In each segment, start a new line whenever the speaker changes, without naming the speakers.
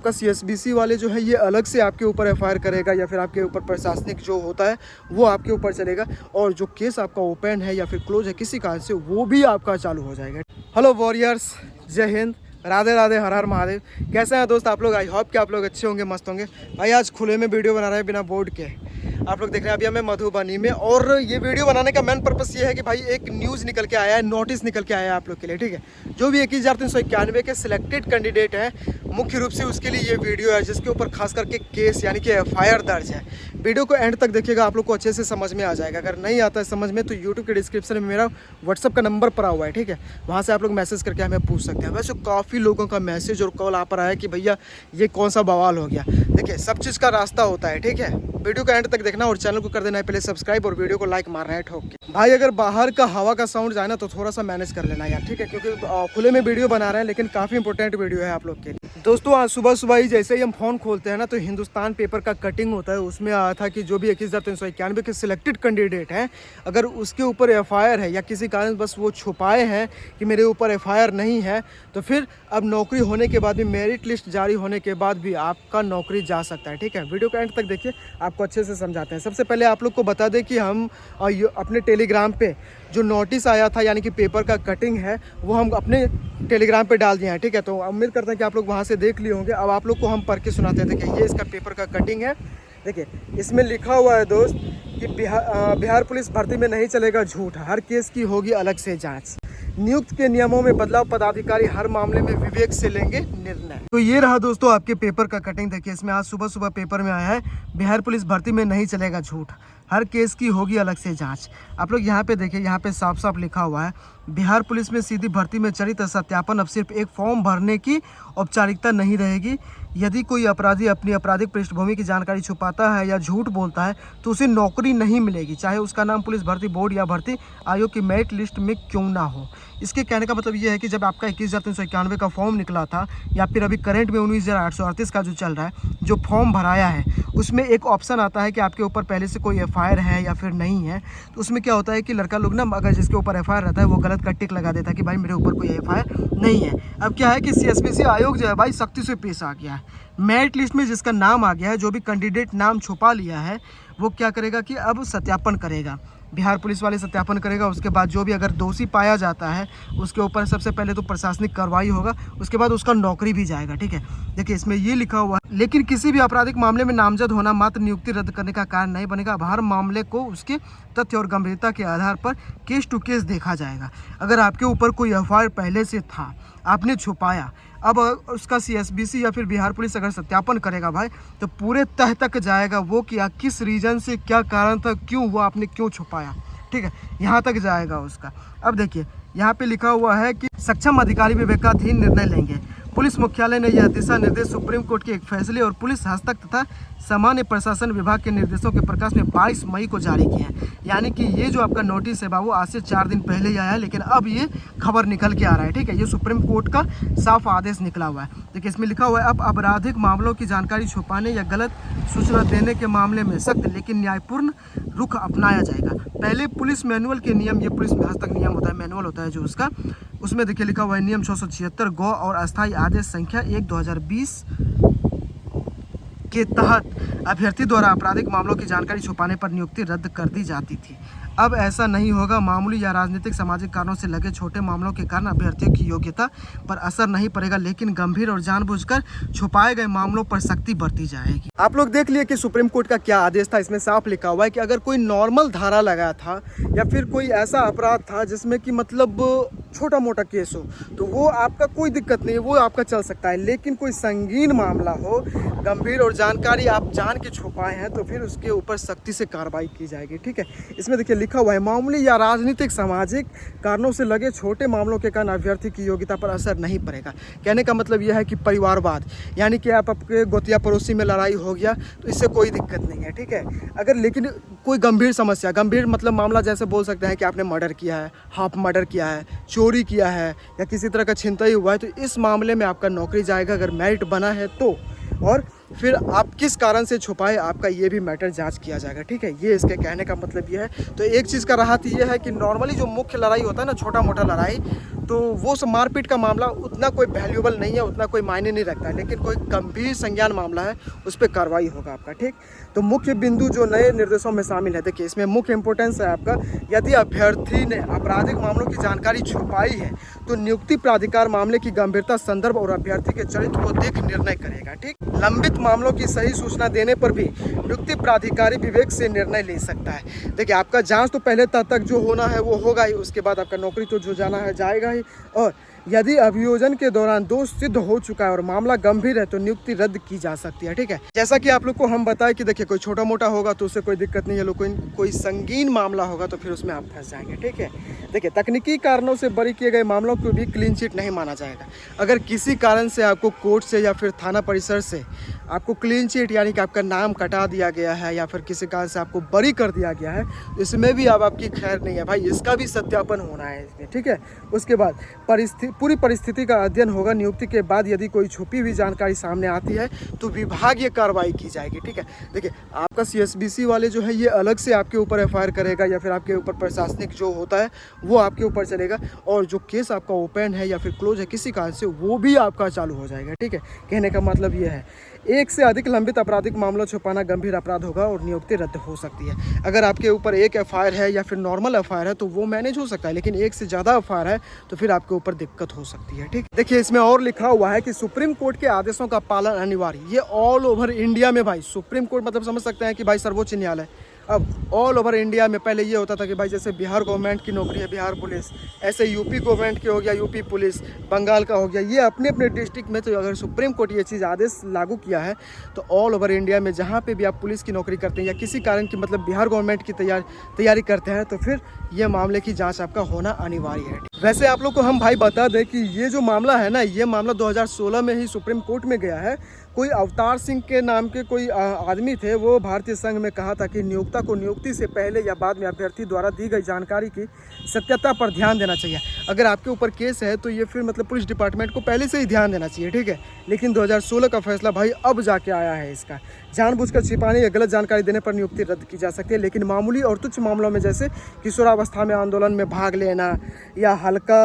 आपका सीएसबीसी वाले जो है ये अलग से आपके ऊपर एफआईआर करेगा या फिर आपके ऊपर प्रशासनिक जो होता है वो आपके ऊपर चलेगा, और जो केस आपका ओपन है या फिर क्लोज है किसी कारण से वो भी आपका चालू हो जाएगा। हेलो वॉरियर्स, जय हिंद, राधे राधे, हर हर महादेव। कैसे हैं दोस्त आप लोग? आई होप कि आप लोग अच्छे होंगे, मस्त होंगे। भाई आज खुले में वीडियो बना रहे हैं बिना बोर्ड के। आप लोग देख रहे हैं अभी हमें मधुबनी में, और ये वीडियो बनाने का मेन पर्पस ये है कि भाई एक न्यूज़ निकल के आया है, नोटिस निकल के आया है आप लोग के लिए, ठीक है। जो भी 21,391 के सिलेक्टेड कैंडिडेट हैं, मुख्य रूप से उसके लिए ये वीडियो है, जिसके ऊपर खास करके केस यानी कि एफआईआर दर्ज है। वीडियो को एंड तक देखिएगा, आप लोग को अच्छे से समझ में आ जाएगा। अगर नहीं आता है समझ में तो यूट्यूब के डिस्क्रिप्शन में मेरा व्हाट्सअप का नंबर पड़ा हुआ है, ठीक है। वहाँ से आप लोग मैसेज करके हमें पूछ सकते हैं। वैसे काफ़ी लोगों का मैसेज और कॉल आ पर आया है कि भैया ये कौन सा बवाल हो गया। देखिए सब चीज़ का रास्ता होता है, ठीक है। वीडियो को एंड तक देखना और चैनल को कर देना है पहले सब्सक्राइब, और वीडियो को लाइक मारना है ठोक के। भाई अगर बाहर का हवा का साउंड जाए ना तो थोड़ा सा मैनेज कर लेना यार, ठीक है, क्योंकि खुले में वीडियो बना रहे हैं, लेकिन काफ़ी इंपॉर्टेंट वीडियो है आप लोग के लिए। दोस्तों आज सुबह सुबह ही जैसे ही हम फ़ोन खोलते हैं ना तो हिंदुस्तान पेपर का कटिंग होता है, उसमें आया था कि जो भी 21,391 के सिलेक्टेड कैंडिडेट हैं, अगर उसके ऊपर एफआईआर है या किसी कारण बस वो छुपाए हैं कि मेरे ऊपर एफआईआर नहीं है, तो फिर अब नौकरी होने के बाद भी, मेरिट लिस्ट जारी होने के बाद भी आपका नौकरी जा सकता है, ठीक है। वीडियो को एंड तक देखिए, आपको अच्छे से समझाते हैं। सबसे पहले आप लोग को बता दें कि हम अपने टेलीग्राम पे जो नोटिस आया था यानी कि पेपर का कटिंग है वो हम अपने टेलीग्राम पे डाल दिए हैं, ठीक है। तो उम्मीद करते हैं कि आप लोग वहाँ से देख लिए होंगे। अब आप लोग को हम पढ़ के सुनाते हैं। देखिए ये इसका पेपर का कटिंग है। देखिए इसमें लिखा हुआ है दोस्त कि बिहार पुलिस भर्ती में नहीं चलेगा झूठ, हर केस की होगी अलग से जांच, नियुक्त के नियमों में बदलाव, पदाधिकारी हर मामले में विवेक से लेंगे निर्णय। तो ये रहा दोस्तों आपके पेपर का कटिंग। देखिए इसमें आज सुबह सुबह पेपर में आया है, बिहार पुलिस भर्ती में नहीं चलेगा झूठ, हर केस की होगी अलग से जांच। आप लोग यहाँ पे देखिए, यहाँ पे साफ साफ लिखा हुआ है, बिहार पुलिस में सीधी भर्ती में चरित्र सत्यापन अब सिर्फ एक फॉर्म भरने की औपचारिकता नहीं रहेगी। यदि कोई अपराधी अपनी आपराधिक पृष्ठभूमि की जानकारी छुपाता है या झूठ बोलता है तो उसे नौकरी नहीं मिलेगी, चाहे उसका नाम पुलिस भर्ती बोर्ड या भर्ती आयोग की मेरिट लिस्ट में क्यों ना हो। इसके कहने का मतलब ये है कि जब आपका 21,391 का फॉर्म निकला था, या फिर अभी करंट में 19,838 का जो चल रहा है, जो फॉर्म भराया है, उसमें एक ऑप्शन आता है कि आपके ऊपर पहले से कोई एफआईआर है या फिर नहीं है। तो उसमें क्या होता है कि लड़का लोग ना, अगर जिसके ऊपर एफआईआर रहता है वो गलत का टिक लगा देता है कि भाई मेरे ऊपर कोई एफआईआर नहीं है। अब क्या है कि सीएसबीसी आयोग जो है भाई सख्ती से पेश आ गया है। मेरिट लिस्ट में जिसका नाम आ गया है, जो भी कैंडिडेट नाम छुपा लिया है, वो क्या करेगा कि अब सत्यापन करेगा, बिहार पुलिस वाले सत्यापन करेगा। उसके बाद जो भी अगर दोषी पाया जाता है उसके ऊपर सबसे पहले तो प्रशासनिक कार्रवाई होगा, उसके बाद उसका नौकरी भी जाएगा, ठीक है। देखिए इसमें ये लिखा हुआ है, लेकिन किसी भी आपराधिक मामले में नामजद होना मात्र नियुक्ति रद्द करने का कारण नहीं बनेगा। अब हर मामले को उसके तथ्य और गंभीरता के आधार पर केस टू केस देखा जाएगा। अगर आपके ऊपर कोई एफआईआर पहले से था, आपने छुपाया, अब उसका सीएसबीसी या फिर बिहार पुलिस अगर सत्यापन करेगा भाई, तो पूरे तह तक जाएगा वो कि किस रीजन से, क्या कारण था, क्यों हुआ, आपने क्यों छुपाया, ठीक है, यहाँ तक जाएगा उसका। अब देखिए यहाँ पे लिखा हुआ है कि सक्षम अधिकारी विवेकाधीन निर्णय लेंगे। पुलिस मुख्यालय ने यह दिशा निर्देश सुप्रीम कोर्ट के एक फैसले और पुलिस हस्तक तथा सामान्य प्रशासन विभाग के निर्देशों के प्रकाश में 22 मई को जारी किए हैं। यानी कि ये जो आपका नोटिस है बाबू आज से 4 दिन पहले ही आया है, लेकिन अब ये खबर निकल के आ रहा है, ठीक है। ये सुप्रीम कोर्ट का साफ आदेश निकला हुआ है। देखिए इसमें लिखा हुआ है, अब आपराधिक मामलों की जानकारी छुपाने या गलत सूचना देने के मामले में सख्त लेकिन न्यायपूर्ण रुख अपनाया जाएगा। पहले पुलिस मैनुअल के नियम, ये पुलिस में हस्तक नियम होता है, मैनुअल होता है जो उसका, उसमें देखिए लिखा हुआ है नियम 676 गौ और अस्थायी आदेश संख्या 1/2020 के तहत अभ्यर्थी द्वारा आपराधिक मामलों की जानकारी छुपाने पर नियुक्ति रद्द कर दी जाती थी। अब ऐसा नहीं होगा। मामूली या राजनीतिक सामाजिक कारणों से लगे छोटे मामलों के कारण अभ्यर्थियों की योग्यता पर असर नहीं पड़ेगा, लेकिन गंभीर और जानबूझकर छुपाए गए मामलों पर सख्ती बरती जाएगी। आप लोग देख लिए कि सुप्रीम कोर्ट का क्या आदेश था। इसमें साफ लिखा हुआ है कि अगर कोई नॉर्मल धारा लगा था या फिर कोई ऐसा अपराध था जिसमें कि मतलब छोटा मोटा केस हो, तो वो आपका कोई दिक्कत नहीं है, वो आपका चल सकता है। लेकिन कोई संगीन मामला हो, गंभीर और जानकारी आप जान के छुपाए हैं, तो फिर उसके ऊपर सख्ती से कार्रवाई की जाएगी, ठीक है। इसमें देखिए लिखा हुआ है, मामूली या राजनीतिक सामाजिक कारणों से लगे छोटे मामलों के कारण अभ्यर्थी की योग्यता पर असर नहीं पड़ेगा। कहने का मतलब यह है कि परिवारवाद, यानी कि आपके गोतिया पड़ोसी में लड़ाई हो गया तो इससे कोई दिक्कत नहीं है, ठीक है। अगर लेकिन कोई गंभीर समस्या, गंभीर मतलब मामला जैसे बोल सकते हैं कि आपने मर्डर किया है, हाफ मर्डर किया है, चोरी किया है या किसी तरह का छिनतई हुआ है, तो इस मामले में आपका नौकरी जाएगा अगर मेरिट बना है तो। और फिर आप किस कारण से छुपाए, आपका ये भी मैटर जांच किया जाएगा, ठीक है। ये इसके कहने का मतलब ये है। तो एक चीज़ का राहत ये है कि नॉर्मली जो मुख्य लड़ाई होता है ना, छोटा मोटा लड़ाई, तो वो सब मारपीट का मामला उतना कोई वैल्यूएबल नहीं है, उतना कोई मायने नहीं रखता है, लेकिन कोई गंभीर संज्ञान मामला है उस पर कार्रवाई होगा आपका। ठीक, तो मुख्य बिंदु जो नए निर्देशों में शामिल है, देखिए इसमें मुख्य इंपॉर्टेंस है आपका, यदि अभ्यर्थी ने आपराधिक मामलों की जानकारी छुपाई है तो नियुक्ति प्राधिकार मामले की गंभीरता, संदर्भ और अभ्यर्थी के चरित्र को देख निर्णय करेगा। ठीक, लंबित मामलों की सही सूचना देने पर भी नियुक्ति प्राधिकारी विवेक से निर्णय ले सकता है। देखिए आपका जांच तो पहले तक जो होना है वो होगा ही, उसके बाद आपका नौकरी तो जो जाना है जाएगा ही, और यदि अभियोजन के दौरान दोष सिद्ध हो चुका है और मामला गंभीर है तो नियुक्ति रद्द की जा सकती है। ठीक है, जैसा कि आप लोग को हम बताएं कि देखिए कोई छोटा मोटा होगा तो उससे कोई दिक्कत नहीं है, लोग कोई संगीन मामला होगा तो फिर उसमें आप फंस जाएंगे। ठीक है, देखिए तकनीकी कारणों से बरी किए गए मामलों को भी क्लीन चिट नहीं माना जाएगा। अगर किसी कारण से आपको कोर्ट से या फिर थाना परिसर से आपको क्लीन चिट यानी कि आपका नाम कटा दिया गया है या फिर किसी कारण से आपको बरी कर दिया गया है, इसमें भी अब आपकी खैर नहीं है भाई, इसका भी सत्यापन होना है इसमें। ठीक है, उसके बाद पूरी परिस्थिति का अध्ययन होगा। नियुक्ति के बाद यदि कोई छुपी हुई जानकारी सामने आती है तो विभागीय कार्रवाई की जाएगी। ठीक है, देखिए आपका CSBC वाले जो है ये अलग से आपके ऊपर FIR करेगा या फिर आपके ऊपर प्रशासनिक जो होता है वो आपके ऊपर चलेगा, और जो केस आपका ओपन है या फिर क्लोज है किसी कारण से वो भी आपका चालू हो जाएगा। ठीक है, कहने का मतलब ये है एक से अधिक लंबित आपराधिक मामला छुपाना गंभीर अपराध होगा और नियुक्ति रद्द हो सकती है। अगर आपके ऊपर एक FIR है या फिर नॉर्मल FIR है तो वो मैनेज हो सकता है, लेकिन एक से ज़्यादा FIR है तो फिर आपके ऊपर दिक्कत हो सकती है। ठीक, देखिए इसमें और लिखा हुआ है कि सुप्रीम कोर्ट के आदेशों का पालन अनिवार्य। ये ऑल ओवर इंडिया में भाई, सुप्रीम कोर्ट मतलब समझ सकते हैं कि भाई सर्वोच्च न्यायालय। अब ऑल ओवर इंडिया में पहले ये होता था कि भाई जैसे बिहार गवर्नमेंट की नौकरी है बिहार पुलिस, ऐसे यूपी गवर्नमेंट की हो गया यूपी पुलिस, बंगाल का हो गया, ये अपने अपने डिस्ट्रिक्ट में। तो अगर सुप्रीम कोर्ट ये चीज़ आदेश लागू किया है तो ऑल ओवर इंडिया में जहाँ पे भी आप पुलिस की नौकरी करते हैं या किसी कारण की मतलब बिहार गवर्नमेंट की तैयारी करते हैं तो फिर ये मामले की जाँच आपका होना अनिवार्य है। वैसे आप लोग को हम भाई बता दें कि ये जो मामला है ना, ये मामला 2016 में ही सुप्रीम कोर्ट में गया है। कोई अवतार सिंह के नाम के कोई आदमी थे, वो भारतीय संघ में कहा था कि नियोक्ता को नियुक्ति से पहले या बाद में अभ्यर्थी द्वारा दी गई जानकारी की सत्यता पर ध्यान देना चाहिए। अगर आपके ऊपर केस है तो ये फिर मतलब पुलिस डिपार्टमेंट को पहले से ही ध्यान देना चाहिए। ठीक है, लेकिन 2016 का फैसला भाई अब जाके आया है इसका। जानबूझकर छिपाने या गलत जानकारी देने पर नियुक्ति रद्द की जा सकती है, लेकिन मामूली और तुच्छ मामलों में जैसे किशोरावस्था में आंदोलन में भाग लेना या हल्का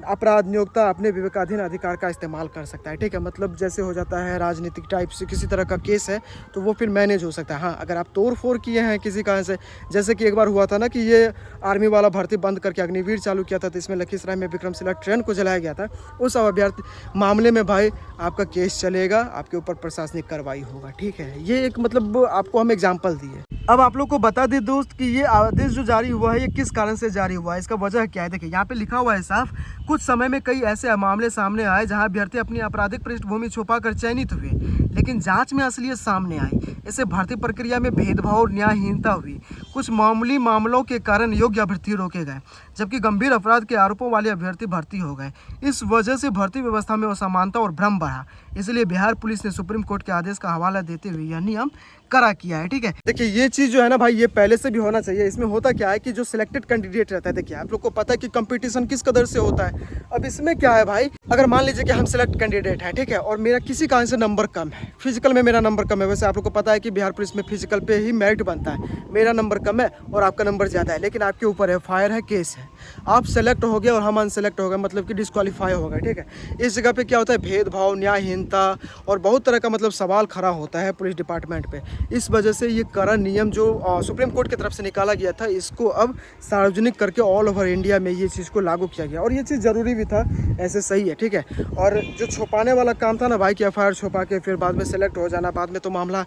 अपराध नियोक्ता अपने विवेकाधीन अधिकार का इस्तेमाल कर सकता है। ठीक है, मतलब जैसे हो जाता है राजनीतिक टाइप से किसी तरह का केस है तो वो फिर मैनेज हो सकता है। हाँ, अगर आप तोड़ फोड़ किए हैं किसी कारण से, जैसे कि एक बार हुआ था ना कि ये आर्मी वाला भर्ती बंद करके अग्निवीर चालू किया था तो इसमें लखीसराय में विक्रमशिला ट्रेन को जलाया गया था, उस अभ्यर्थी मामले में भाई आपका केस चलेगा, आपके ऊपर प्रशासनिक कार्रवाई होगा। ठीक है, ये एक मतलब आपको हम एग्जाम्पल दिए। अब आप लोग को बता दें दोस्त कि ये आदेश जो जारी हुआ है ये किस कारण से जारी हुआ है, इसका वजह क्या है। देखिए यहाँ पे लिखा हुआ है साफ, कुछ समय में कई ऐसे मामले सामने आए जहां अभ्यर्थी अपनी आपराधिक पृष्ठभूमि छुपाकर चयनित हुए, लेकिन जांच में असलियत सामने आई। इससे भर्ती प्रक्रिया में भेदभाव और न्यायहीनता हुई। कुछ मामूली मामलों के कारण योग्य अभ्यर्थी रोके गए, जबकि गंभीर अपराध के आरोपों वाले अभ्यर्थी भर्ती हो गए। इस वजह से भर्ती व्यवस्था में असमानता और भ्रम बढ़ा। इसलिए बिहार पुलिस ने सुप्रीम कोर्ट के आदेश का हवाला देते हुए यह नियम कड़ा किया है। ठीक है, देखिए ये चीज़ जो है ना भाई ये पहले से भी होना चाहिए। इसमें होता क्या है कि जो सिलेक्टेड कैंडिडेट रहता है, देखिए आप लोग को पता है कि कंपटीशन किस कदर से होता है। अब इसमें क्या है भाई, अगर मान लीजिए कि हम सिलेक्ट कैंडिडेट हैं, ठीक है, और मेरा किसी कारण से नंबर कम है, फिजिकल में मेरा नंबर कम है। वैसे आप लोग को पता है कि बिहार पुलिस में फिजिकल पे ही मेरिट बनता है। मेरा नंबर कम है और आपका नंबर ज़्यादा है, लेकिन आपके ऊपर FIR है, केस है, आप सेलेक्ट हो गए और हम अनसेलेक्ट हो गए, मतलब कि डिस्क्वालीफाई हो गए। ठीक है, इस जगह पे क्या होता है, भेदभाव, न्यायहीनता और बहुत तरह का मतलब सवाल खड़ा होता है पुलिस डिपार्टमेंट पे। इस वजह से ये कड़ा नियम जो सुप्रीम कोर्ट की तरफ से निकाला गया था, इसको अब सार्वजनिक करके ऑल ओवर इंडिया में ये चीज़ को लागू किया गया, और ये चीज़ ज़रूरी भी था, ऐसे सही है। ठीक है, और जो छुपाने वाला काम था ना भाई कि FIR छुपा के फिर बाद में सेलेक्ट हो जाना, बाद में तो मामला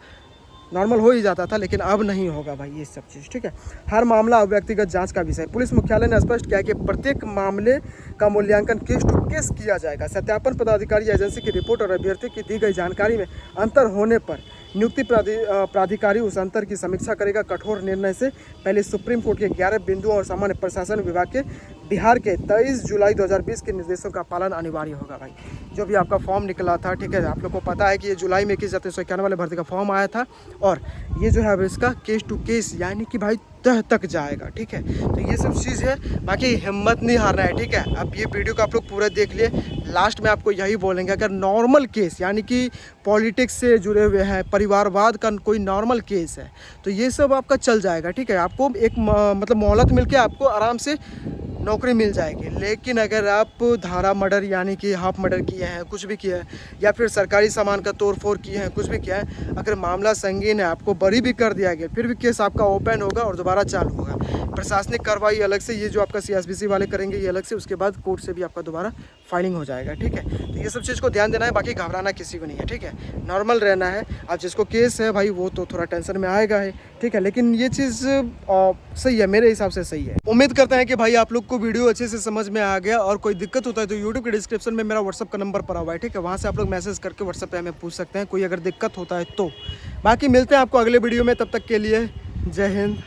नॉर्मल हो ही जाता था, लेकिन अब नहीं होगा भाई ये सब चीज़। ठीक है, हर मामला अब व्यक्तिगत जांच का विषय। पुलिस मुख्यालय ने स्पष्ट किया कि प्रत्येक मामले का मूल्यांकन केस टू केस किया जाएगा। सत्यापन पदाधिकारी एजेंसी की रिपोर्ट और अभ्यर्थी की दी गई जानकारी में अंतर होने पर नियुक्ति प्राधिकारी उस अंतर की समीक्षा करेगा। कठोर निर्णय से पहले सुप्रीम कोर्ट के 11 बिंदुओं और सामान्य प्रशासन विभाग के बिहार के 23 जुलाई 2020 के निर्देशों का पालन अनिवार्य होगा। भाई जो भी आपका फॉर्म निकला था, ठीक है, आप लोग को पता है कि ये जुलाई में 21,391 वाले भर्ती का फॉर्म आया था, और ये जो है अब इसका केस टू केस यानी कि भाई तह तक जाएगा, ठीक है। तो ये सब चीज़ है, बाकी हिम्मत नहीं हारना है, ठीक है। अब ये वीडियो को आप लोग पूरा देख लिए, लास्ट में आपको यही बोलेंगे, अगर नॉर्मल केस यानी कि पॉलिटिक्स से जुड़े हुए हैं, परिवारवाद का कोई नॉर्मल केस है, तो ये सब आपका चल जाएगा, ठीक है। आपको एक मतलब मोहलत मिल के आपको आराम से नौकरी मिल जाएगी। लेकिन अगर आप धारा मर्डर यानी कि हाफ मर्डर किए हैं, कुछ भी किया है, या फिर सरकारी सामान का तोड़ फोड़ किए हैं, कुछ भी किया है, अगर मामला संगीन है, आपको बरी भी कर दिया गया, फिर भी केस आपका ओपन होगा और दोबारा चालू होगा। प्रशासनिक कार्रवाई अलग से, ये जो आपका CSBC वाले करेंगे ये अलग से, उसके बाद कोर्ट से भी आपका दोबारा फाइलिंग हो जाएगा, ठीक है। तो ये सब चीज़ को ध्यान देना है, बाकी घबराना किसी को नहीं है, ठीक है। नॉर्मल रहना है। अब जिसको केस है भाई वो तो थोड़ा टेंशन में आएगा है, ठीक है, लेकिन ये चीज़ सही है, मेरे हिसाब से सही है। उम्मीद करते हैं कि भाई आप लोग को वीडियो अच्छे से समझ में आ गया, और कोई दिक्कत होता है तो यूट्यूब के डिस्क्रिप्शन में मेरा व्हाट्सअप का नंबर पड़ा हुआ है, ठीक है, वहाँ से आप लोग मैसेज करके व्हाट्सअप पे हमें पूछ सकते हैं, कोई अगर दिक्कत होता है तो। बाकी मिलते हैं आपको अगले वीडियो में, तब तक के लिए जय हिंद।